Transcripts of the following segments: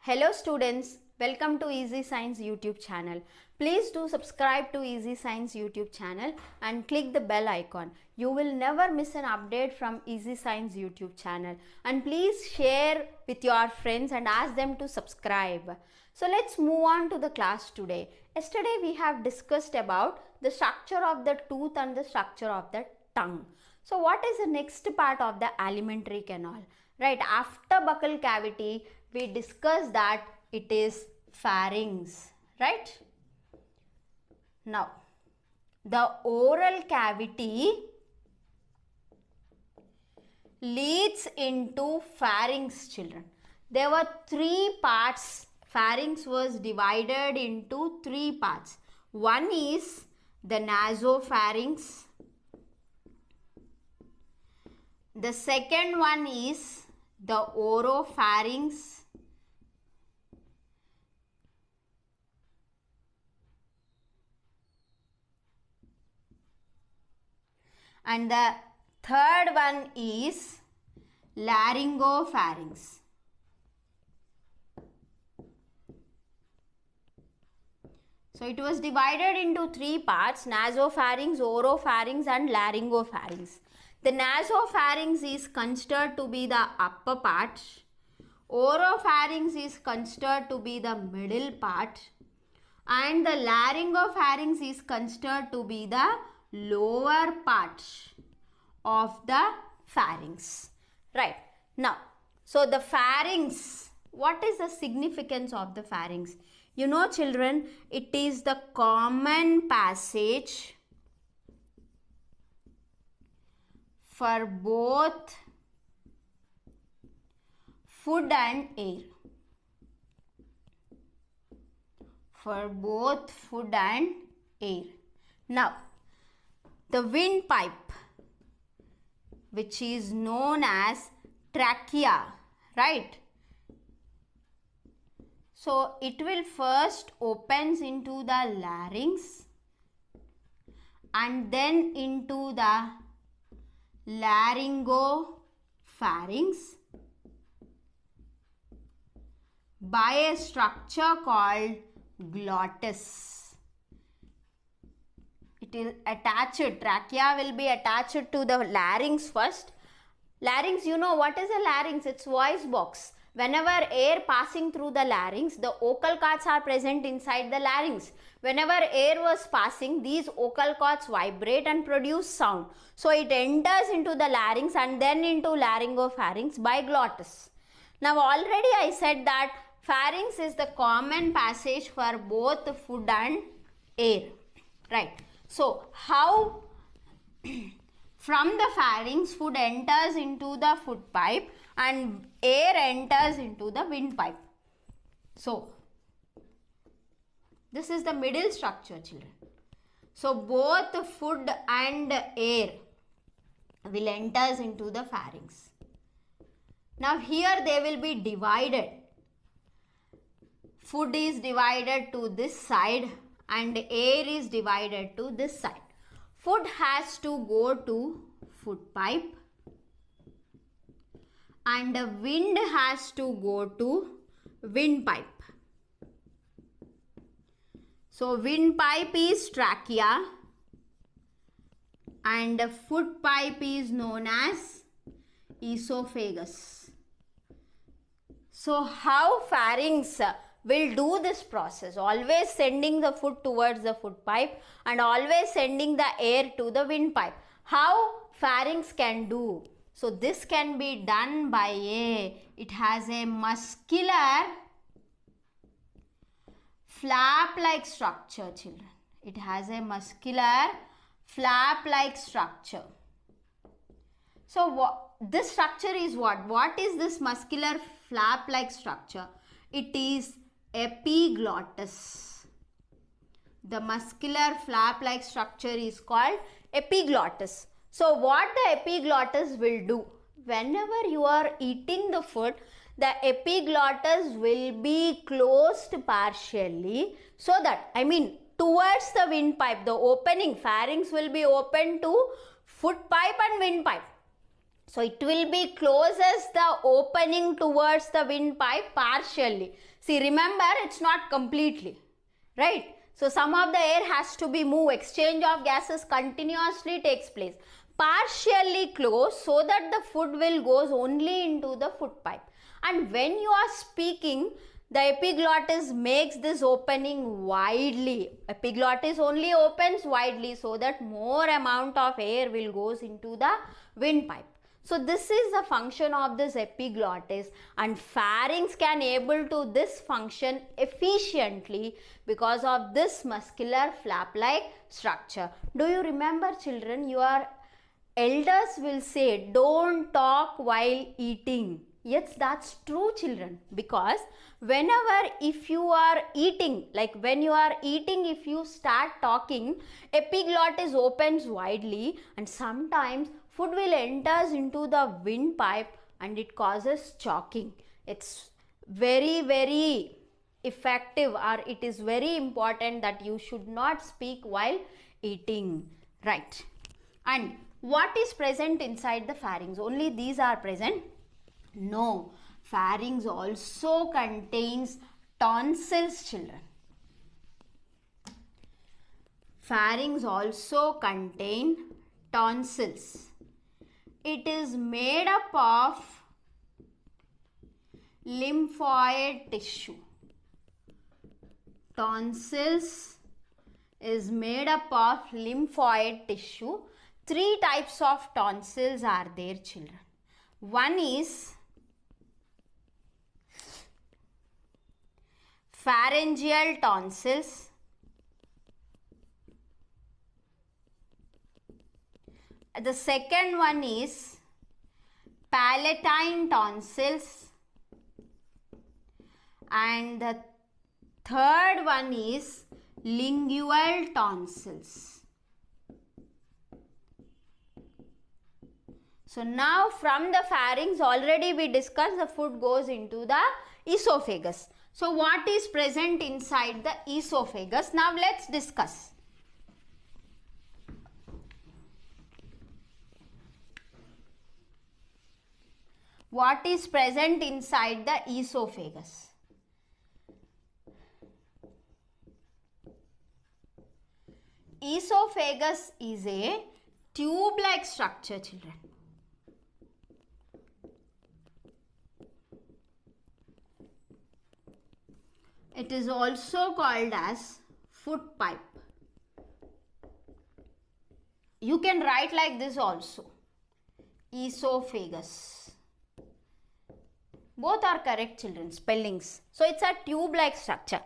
Hello students, welcome to Easy Science YouTube channel. Please do subscribe to Easy Science YouTube channel and click the bell icon. You will never miss an update from Easy Science YouTube channel. And please share with your friends and ask them to subscribe. So let's move on to the class today. Yesterday we have discussed about the structure of the tooth and the structure of the tongue. So what is the next part of the alimentary canal? Right, after buccal cavity, we discussed that it is pharynx, right? Now, the oral cavity leads into pharynx, children. There were three parts. Pharynx was divided into three parts. One is the nasopharynx. The second one is the oropharynx. And the third one is laryngopharynx. So it was divided into three parts: nasopharynx, oropharynx and laryngopharynx. The nasopharynx is considered to be the upper part. Oropharynx is considered to be the middle part. And the laryngopharynx is considered to be the lower part of the pharynx. Right. Now, so the pharynx, what is the significance of the pharynx? You know, children, it is the common passage for both food and air. For both food and air. Now, the windpipe, which is known as trachea, right? So, it will first opens into the larynx and then into the laryngopharynx by a structure called glottis. It is attached, trachea will be attached to the larynx first. Larynx, you know what is a larynx? It's voice box. Whenever air passing through the larynx, the vocal cords are present inside the larynx. Whenever air was passing, these vocal cords vibrate and produce sound. So it enters into the larynx and then into laryngopharynx by glottis. Now already I said that pharynx is the common passage for both food and air. Right. So how from the pharynx food enters into the food pipe and air enters into the windpipe. So this is the middle structure, children. So both food and air will enters into the pharynx. Now here they will be divided. Food is divided to this side and air is divided to this side. Food has to go to food pipe and the wind has to go to windpipe. So windpipe is trachea and the food pipe is known as esophagus. So how pharynx will do this process? Always sending the food towards the food pipe and always sending the air to the windpipe. How pharynx can do? So this can be done by it has a muscular flap-like structure, children. It has a muscular flap-like structure. So this structure is what? What is this muscular flap-like structure? It is epiglottis. The muscular flap-like structure is called epiglottis. So what the epiglottis will do? Whenever you are eating the food, the epiglottis will be closed partially so that, towards the windpipe, the opening pharynx will be open to food pipe and windpipe. So it will be closes the opening towards the windpipe partially. See, remember, it's not completely, right? So some of the air has to be moved. Exchange of gases continuously takes place. Partially closed so that the food will goes only into the food pipe. And when you are speaking, the epiglottis makes this opening widely. Epiglottis only opens widely so that more amount of air will goes into the windpipe. So this is the function of this epiglottis, and pharynx can able to this function efficiently because of this muscular flap-like structure. Do you remember, children, your elders will say don't talk while eating. Yes, that's true, children, because whenever if you are eating, like when you are eating, if you start talking, epiglottis opens widely and sometimes food will enters into the windpipe and it causes choking. It's very, very effective, or it is very important that you should not speak while eating, right? And what is present inside the pharynx? Only these are present? No, pharynx also contains tonsils, children. Pharynx also contain tonsils. It is made up of lymphoid tissue. Tonsils is made up of lymphoid tissue. 3 types of tonsils are there, children. One is pharyngeal tonsils. The second one is palatine tonsils. And the third one is lingual tonsils. So now from the pharynx already we discussed the food goes into the esophagus. So what is present inside the esophagus? Now let's discuss. What is present inside the esophagus? Esophagus is a tube-like structure, children. It is also called as food pipe. You can write like this also. Esophagus. Both are correct, children, spellings. So it's a tube-like structure.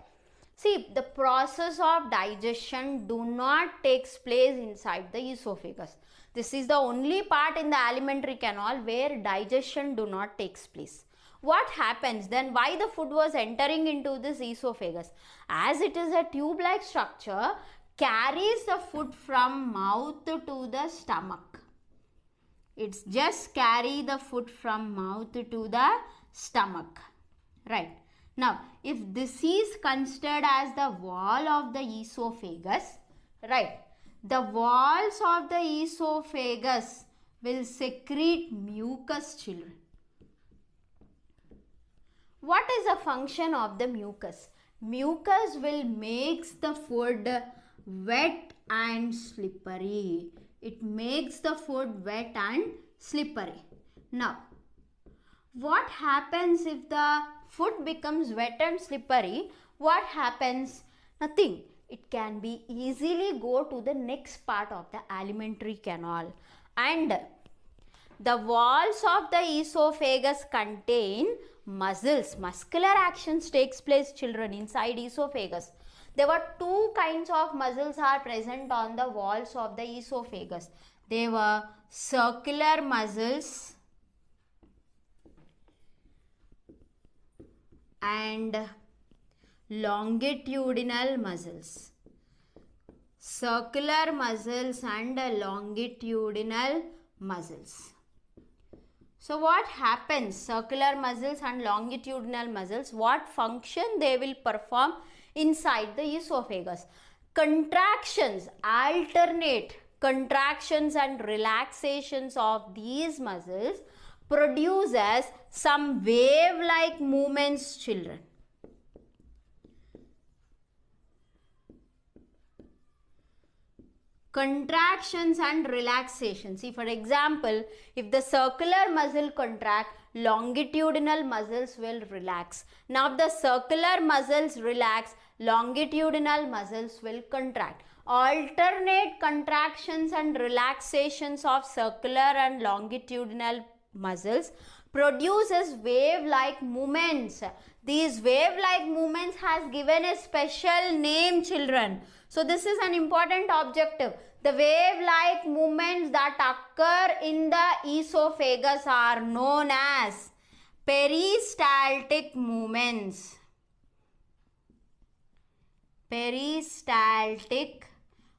See, the process of digestion do not takes place inside the esophagus. This is the only part in the alimentary canal where digestion do not takes place. What happens then? Why the food was entering into this esophagus? As it is a tube-like structure, carries the food from mouth to the stomach. It's just carry the food from mouth to the stomach, right? Now, if this is considered as the wall of the esophagus, right? The walls of the esophagus will secrete mucus, children. What is the function of the mucus? Mucus will make the food wet and slippery. It makes the food wet and slippery. Now, what happens if the food becomes wet and slippery? What happens? Nothing. It can be easily go to the next part of the alimentary canal. And the walls of the esophagus contain muscles. Muscular actions takes place, children, inside esophagus. There were 2 kinds of muscles are present on the walls of the esophagus. They were circular muscles and longitudinal muscles. Circular muscles and longitudinal muscles. So what happens? Circular muscles and longitudinal muscles, what function they will perform inside the esophagus? Contractions alternate contractions and relaxations of these muscles produces some wave-like movements, children. Contractions and relaxations. See, for example, if the circular muscle contract, longitudinal muscles will relax. Now, if the circular muscles relax, longitudinal muscles will contract. Alternate contractions and relaxations of circular and longitudinal muscles produces wave-like movements. These wave-like movements has given a special name, children. So this is an important objective. The wave-like movements that occur in the esophagus are known as peristaltic movements. Peristaltic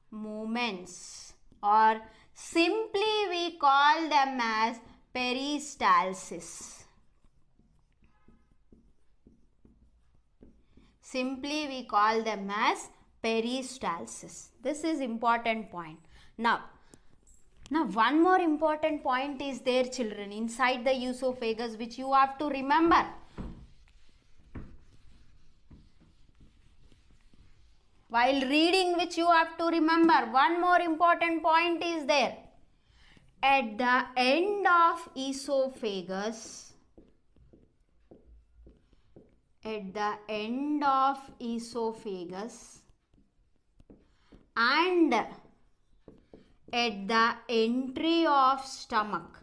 movements, or simply we call them as peristalsis. Simply we call them as peristalsis. This is important point. Now one more important point is there, children, inside the esophagus, which you have to remember. While reading, which you have to remember, one more important point is there. At the end of esophagus, and at the entry of stomach.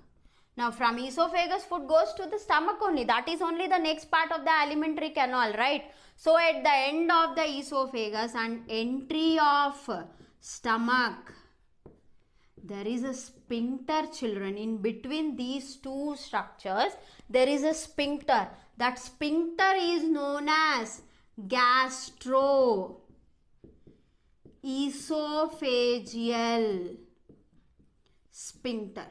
Now from esophagus, food goes to the stomach only. That is only the next part of the alimentary canal, right? So at the end of the esophagus and entry of stomach, there is a sphincter, children. In between these two structures, there is a sphincter. That sphincter is known as gastroesophageal sphincter.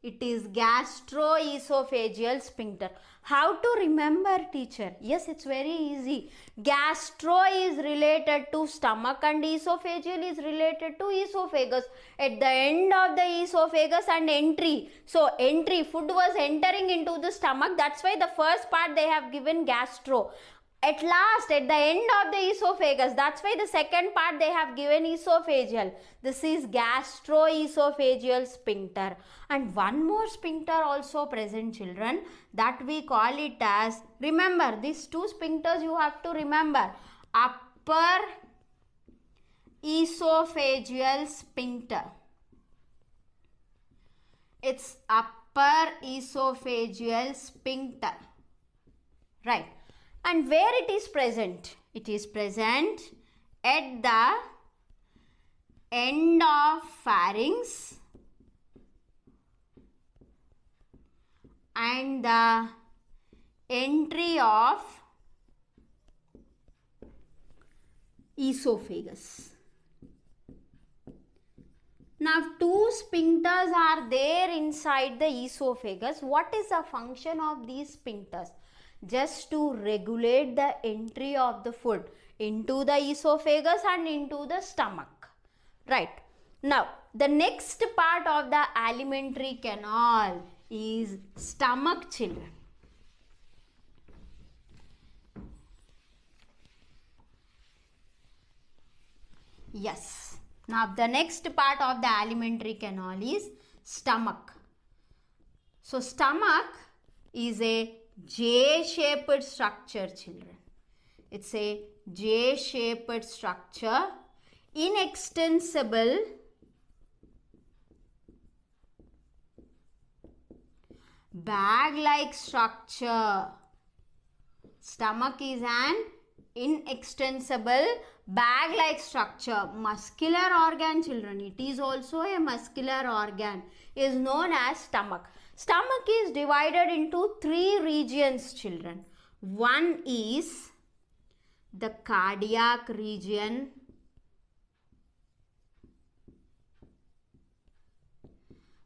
It is gastroesophageal sphincter. How to remember, teacher? Yes, it's very easy. Gastro is related to stomach and esophageal is related to esophagus. At the end of the esophagus and entry. So, entry, food was entering into the stomach. That's why the first part they have given gastro. At last, at the end of the esophagus, that's why the second part they have given esophageal. This is gastroesophageal sphincter. And one more sphincter also present, children, that we call it as, remember, these two sphincters you have to remember. Upper esophageal sphincter. It's upper esophageal sphincter. Right. And where it is present? It is present at the end of pharynx and the entry of esophagus. Now, two sphincters are there inside the esophagus. What is the function of these sphincters? Just to regulate the entry of the food into the esophagus and into the stomach. Right. Now, the next part of the alimentary canal is stomach, children. Yes. Now, the next part of the alimentary canal is stomach. So, stomach is a J-shaped structure, children. It's a J-shaped structure, inextensible, bag-like structure. Stomach is an inextensible bag-like structure. Muscular organ, children. It is also a muscular organ. Is known as stomach. Stomach is divided into three regions, children. One is the cardiac region.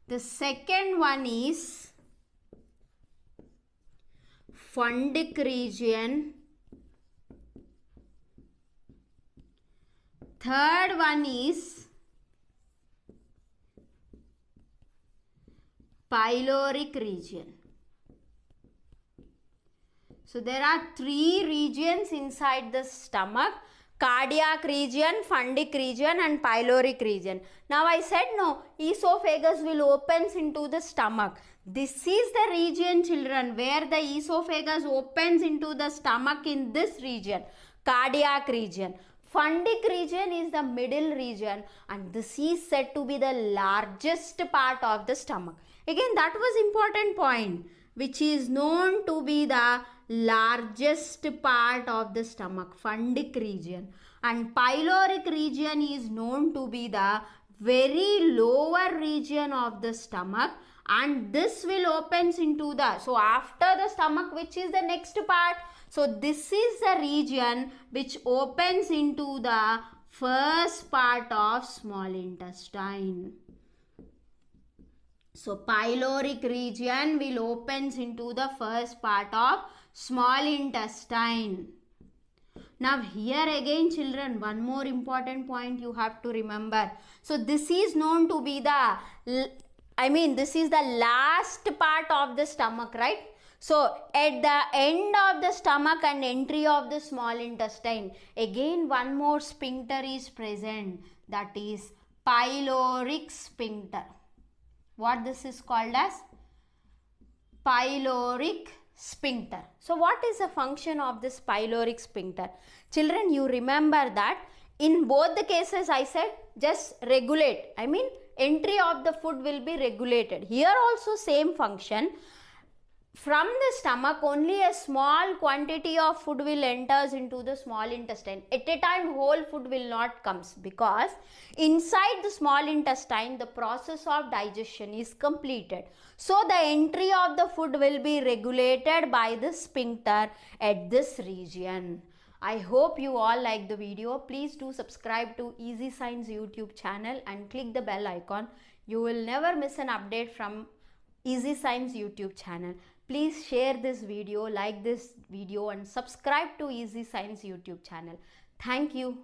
The second one is fundic region. Third one is pyloric region. So there are three regions inside the stomach: cardiac region, fundic region and pyloric region. Now I said no, esophagus will opens into the stomach. This is the region, children, where the esophagus opens into the stomach in this region, cardiac region. Fundic region is the middle region and this is said to be the largest part of the stomach. Again, that was important point, which is known to be the largest part of the stomach, fundic region. And pyloric region is known to be the very lower region of the stomach, and this will opens into the, so after the stomach, which is the next part? So this is the region which opens into the first part of small intestine. So pyloric region will opens into the first part of small intestine. Now here again, children, one more important point you have to remember. So this is known to be the, this is the last part of the stomach, right? So at the end of the stomach and entry of the small intestine, again one more sphincter is present, that is pyloric sphincter. What this is called as? Pyloric sphincter. So what is the function of this pyloric sphincter? Children, you remember that in both the cases I said just regulate. Entry of the food will be regulated. Here also same function. From the stomach, only a small quantity of food will enters into the small intestine. At a time, whole food will not comes, because inside the small intestine, the process of digestion is completed. So the entry of the food will be regulated by the sphincter at this region. I hope you all like the video. Please do subscribe to Easy Science YouTube channel and click the bell icon. You will never miss an update from Easy Science YouTube channel. Please share this video, like this video and subscribe to Easy Science YouTube channel. Thank you.